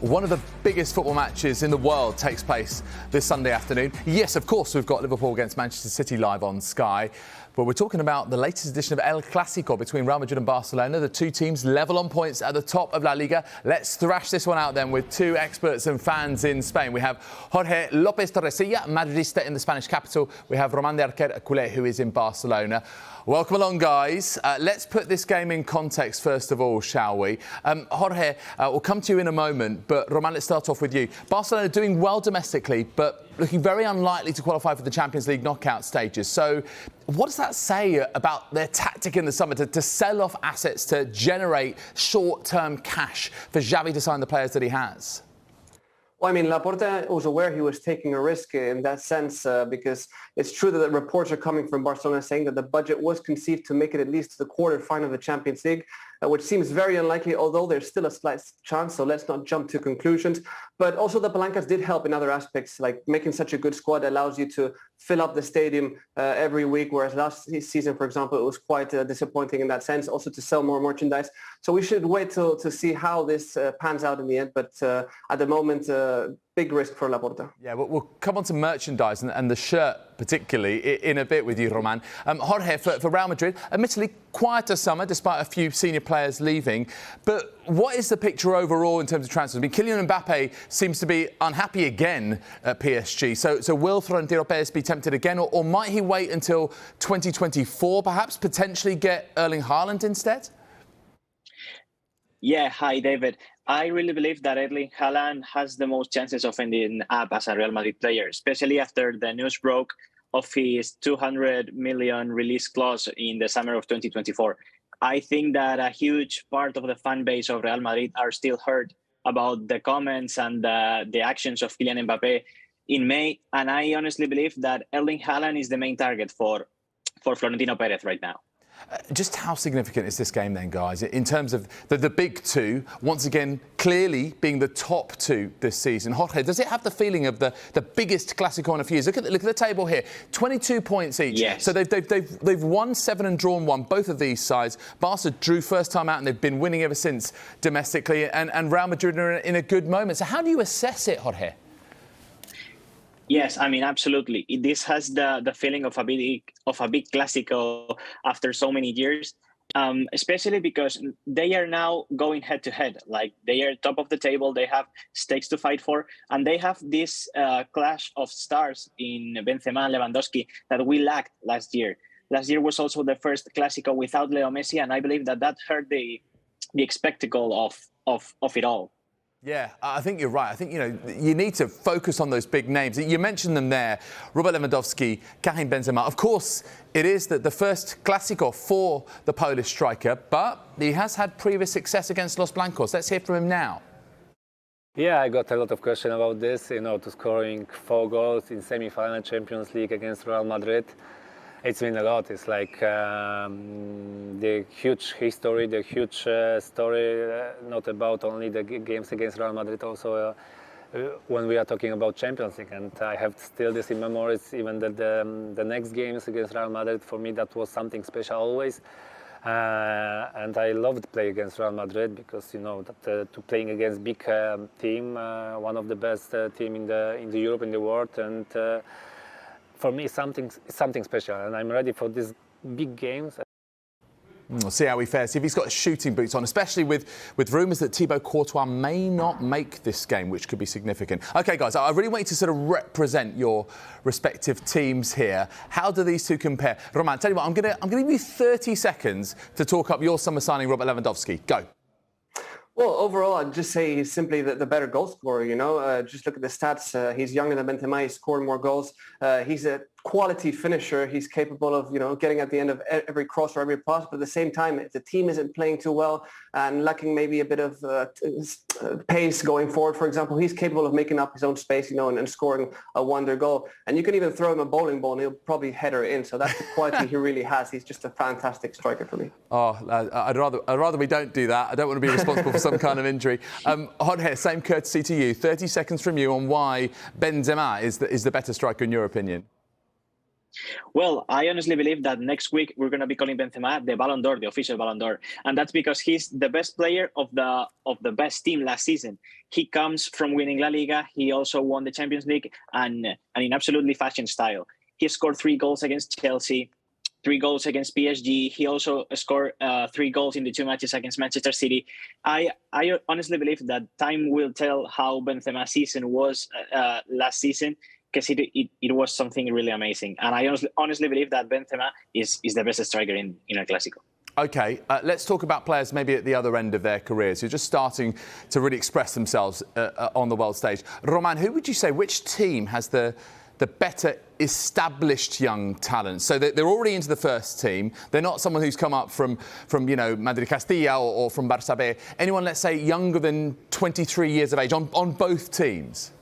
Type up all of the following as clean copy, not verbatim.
One of the biggest football matches in the world takes place this Sunday afternoon. Yes, of course, we've got Liverpool against Manchester City live on Sky. But we're talking about the latest edition of El Clasico between Real Madrid and Barcelona. The two teams level on points at the top of La Liga. Let's thrash this one out then with two experts and fans in Spain. We have Jorge Lopez-Torrecilla, Madridista in the Spanish capital. We have Román de Arquer, a culé who is in Barcelona. Welcome along, guys. Let's put this game in context first of all, shall we? Jorge, we'll come to you in a moment, but Román, let's start off with you. Barcelona doing well domestically, but looking very unlikely to qualify for the Champions League knockout stages. So what does that say about their tactic in the summer to sell off assets to generate short-term cash for Xavi to sign the players that he has? Well, I mean, Laporta was aware he was taking a risk in that sense because it's true that the reports are coming from Barcelona saying that the budget was conceived to make it at least to the quarter-final of the Champions League, which seems very unlikely, although there's still a slight chance, so let's not jump to conclusions. But also the palancas did help in other aspects, like making such a good squad allows you to fill up the stadium every week, whereas last season, for example, it was quite disappointing in that sense, also to sell more merchandise. So we should wait to see how this pans out in the end, but at the moment, big risk for Laporta. Yeah, we'll come on to merchandise and the shirt particularly in a bit with you, Román. Jorge, for Real Madrid, admittedly quieter summer despite a few senior players leaving, but what is the picture overall in terms of transfers? I mean, Kylian Mbappe seems to be unhappy again at PSG, so will Florentino Perez be tempted again, or might he wait until 2024, perhaps potentially get Erling Haaland instead? Yeah, hi, David. I really believe that Erling Haaland has the most chances of ending up as a Real Madrid player, especially after the news broke of his 200 million release clause in the summer of 2024. I think that a huge part of the fan base of Real Madrid are still hurt about the comments and the actions of Kylian Mbappe in May. And I honestly believe that Erling Haaland is the main target for Florentino Perez right now. Just how significant is this game then, guys, in terms of the big two, once again, clearly being the top two this season? Jorge, does it have the feeling of the biggest Clasico in a few years? Look at the table here, 22 points each. Yes. So they've won 7 and drawn 1, both of these sides. Barca drew first time out and they've been winning ever since domestically, and Real Madrid are in a good moment. So how do you assess it, Jorge? Yes, I mean, absolutely. This has the feeling of a big Clasico after so many years, especially because they are now going head to head. Like, they are top of the table, they have stakes to fight for, and they have this clash of stars in Benzema and Lewandowski that we lacked last year. Last year was also the first Clasico without Leo Messi, and I believe that hurt the spectacle of it all. Yeah, I think you're right. I think, you need to focus on those big names. You mentioned them there, Robert Lewandowski, Karim Benzema. Of course, it is the first Clasico for the Polish striker, but he has had previous success against Los Blancos. Let's hear from him now. Yeah, I got a lot of questions about this, to scoring 4 goals in semi-final Champions League against Real Madrid. It's been a lot. It's like the huge history, the huge story, not about only the games against Real Madrid, also when we are talking about Champions League. And I have still this in memories, even that the next games against Real Madrid, for me, that was something special always. And I loved playing against Real Madrid because, that to playing against big team, one of the best team in the Europe, in the world, and for me, something special, and I'm ready for these big games. We'll see how he fares, see if he's got his shooting boots on, especially with rumours that Thibaut Courtois may not make this game, which could be significant. OK, guys, I really want you to sort of represent your respective teams here. How do these two compare? Román, tell you what, I'm gonna give you 30 seconds to talk up your summer signing, Robert Lewandowski. Go. Well, overall, I'd just say he's simply the better goal scorer, Just look at the stats. He's younger than Benzema. He's scored more goals. He's a quality finisher. He's capable of, getting at the end of every cross or every pass. But at the same time, if the team isn't playing too well and lacking maybe a bit of pace going forward, for example, he's capable of making up his own space, and scoring a wonder goal. And you can even throw him a bowling ball and he'll probably header it in. So that's the quality he really has. He's just a fantastic striker for me. Oh, I'd rather we don't do that. I don't want to be responsible for some kind of injury. Jorge, same courtesy to you. 30 seconds from you on why Benzema is the better striker in your opinion. Well, I honestly believe that next week we're going to be calling Benzema the Ballon d'Or, the official Ballon d'Or, and that's because he's the best player of the best team last season. He comes from winning La Liga. He also won the Champions League, and in absolutely fashion style. He scored 3 goals against Chelsea, 3 goals against PSG. He also scored 3 goals in the 2 matches against Manchester City. I honestly believe that time will tell how Benzema's season was last season, because it was something really amazing. And I honestly believe that Benzema is the best striker in El Clasico. OK, let's talk about players maybe at the other end of their careers who are just starting to really express themselves on the world stage. Roman, who would you say, which team has the better established young talent? So they're already into the first team. They're not someone who's come up from Madrid Castilla or from Barça B. Anyone, let's say, younger than 23 years of age on both teams?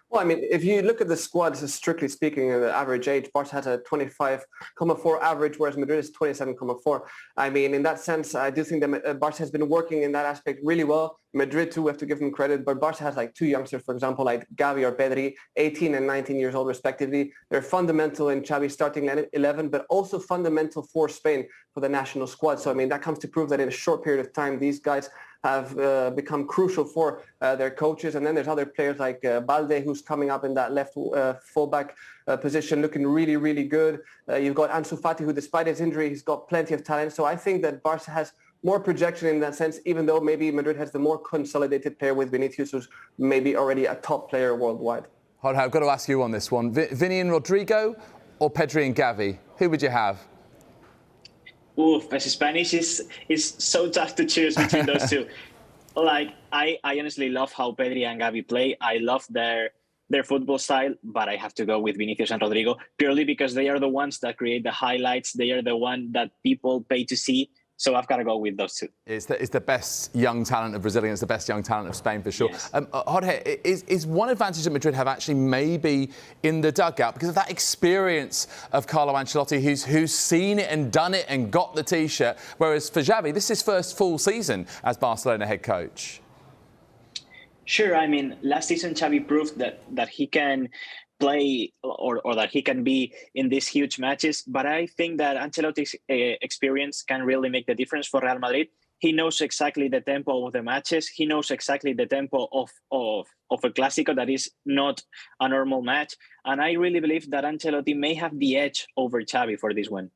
Well, I mean, if you look at the squad, strictly speaking, the average age, Barca has a 25.4 average, whereas Madrid is 27.4. I mean, in that sense, I do think that Barca has been working in that aspect really well. Madrid, too, we have to give them credit, but Barca has like 2 youngsters, for example, like Gavi or Pedri, 18 and 19 years old, respectively. They're fundamental in Xavi's starting 11, but also fundamental for Spain, for the national squad. So, I mean, that comes to prove that in a short period of time, these guys have become crucial for their coaches. And then there's other players like Balde, who's coming up in that left fullback position, looking really, really good. You've got Ansu Fati, who despite his injury, he's got plenty of talent. So I think that Barca has more projection in that sense, even though maybe Madrid has the more consolidated player with Vinicius, who's maybe already a top player worldwide. Jorge, I've got to ask you on this one. Vinny and Rodrigo or Pedri and Gavi? Who would you have? Oof, as Spanish is so tough to choose between those two. Like, I honestly love how Pedri and Gavi play. I love their football style, but I have to go with Vinicius and Rodrigo purely because they are the ones that create the highlights. They are the one that people pay to see. So I've got to go with those two. It's the best young talent of Brazil, and it's the best young talent of Spain for sure. Yes. Jorge, is one advantage that Madrid have actually maybe in the dugout because of that experience of Carlo Ancelotti, who's seen it and done it and got the T-shirt, whereas for Xavi, this is his first full season as Barcelona head coach. Sure, I mean, last season Xavi proved that he can play or that he can be in these huge matches. But I think that Ancelotti's experience can really make the difference for Real Madrid. He knows exactly the tempo of the matches. He knows exactly the tempo of a Clasico that is not a normal match. And I really believe that Ancelotti may have the edge over Xavi for this one.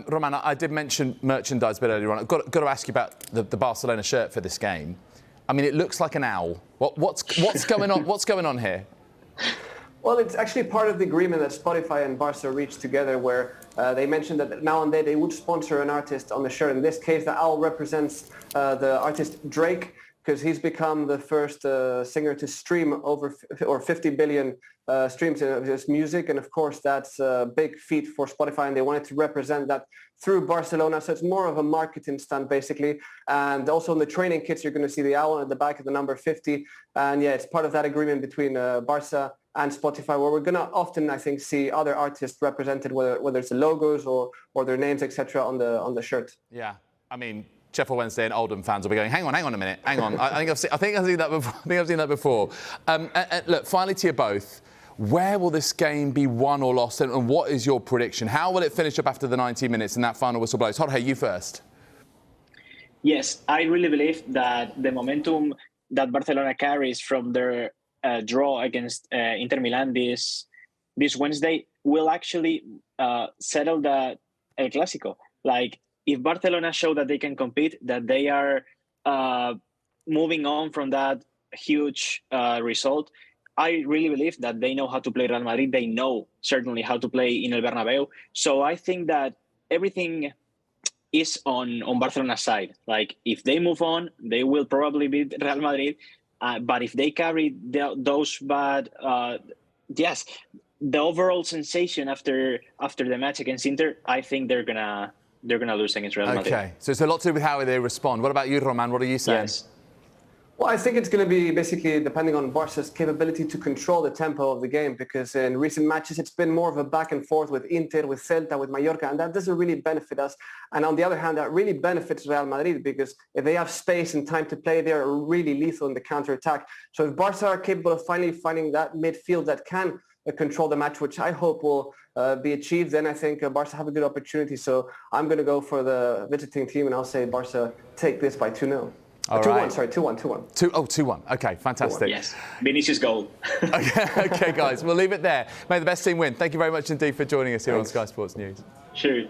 Roman, I did mention merchandise a bit earlier on. I've got to ask you about the Barcelona shirt for this game. I mean, it looks like an owl. What's going on? What's going on here? Well, it's actually part of the agreement that Spotify and Barca reached together where they mentioned that now and then they would sponsor an artist on the shirt. In this case, the owl represents the artist Drake, because he's become the first singer to stream over 50 billion streams of his music. And of course, that's a big feat for Spotify, and they wanted to represent that through Barcelona. So it's more of a marketing stunt, basically. And also in the training kits, you're going to see the owl at the back of the number 50. And yeah, it's part of that agreement between Barca and Spotify, where we're going to often, I think, see other artists represented, whether it's the logos or their names, etc., on the shirt. Yeah, I mean, Sheffield Wednesday and Oldham fans will be going, hang on a minute, hang on. I think I've seen that before. I think I've seen that before. And look, finally to you both, where will this game be won or lost, and what is your prediction? How will it finish up after the 90 minutes and that final whistle blows? Jorge, you first. Yes, I really believe that the momentum that Barcelona carries from their draw against Inter Milan this Wednesday will actually settle the El Clasico. Like, if Barcelona show that they can compete, that they are moving on from that huge result, I really believe that they know how to play Real Madrid. They know certainly how to play in El Bernabeu. So I think that everything is on Barcelona's side. Like, if they move on, they will probably beat Real Madrid. But if they carry those bad, the overall sensation after the match against Inter, I think they're gonna lose against Real Madrid. Okay, so it's a lot to do with how they respond. What about you, Roman? What are you saying? Yes. Well, I think it's going to be basically depending on Barca's capability to control the tempo of the game, because in recent matches it's been more of a back and forth with Inter, with Celta, with Mallorca, and that doesn't really benefit us. And on the other hand, that really benefits Real Madrid, because if they have space and time to play, they are really lethal in the counter-attack. So if Barca are capable of finally finding that midfield that can control the match, which I hope will be achieved, then I think Barca have a good opportunity. So I'm going to go for the visiting team, and I'll say Barca take this by 2-0. 2-1, sorry, 2-1. 2-1. Okay, fantastic. 2-1. Yes, Vinicius goal. Okay, guys, we'll leave it there. May the best team win. Thank you very much indeed for joining us here on Sky Sports News. Sure.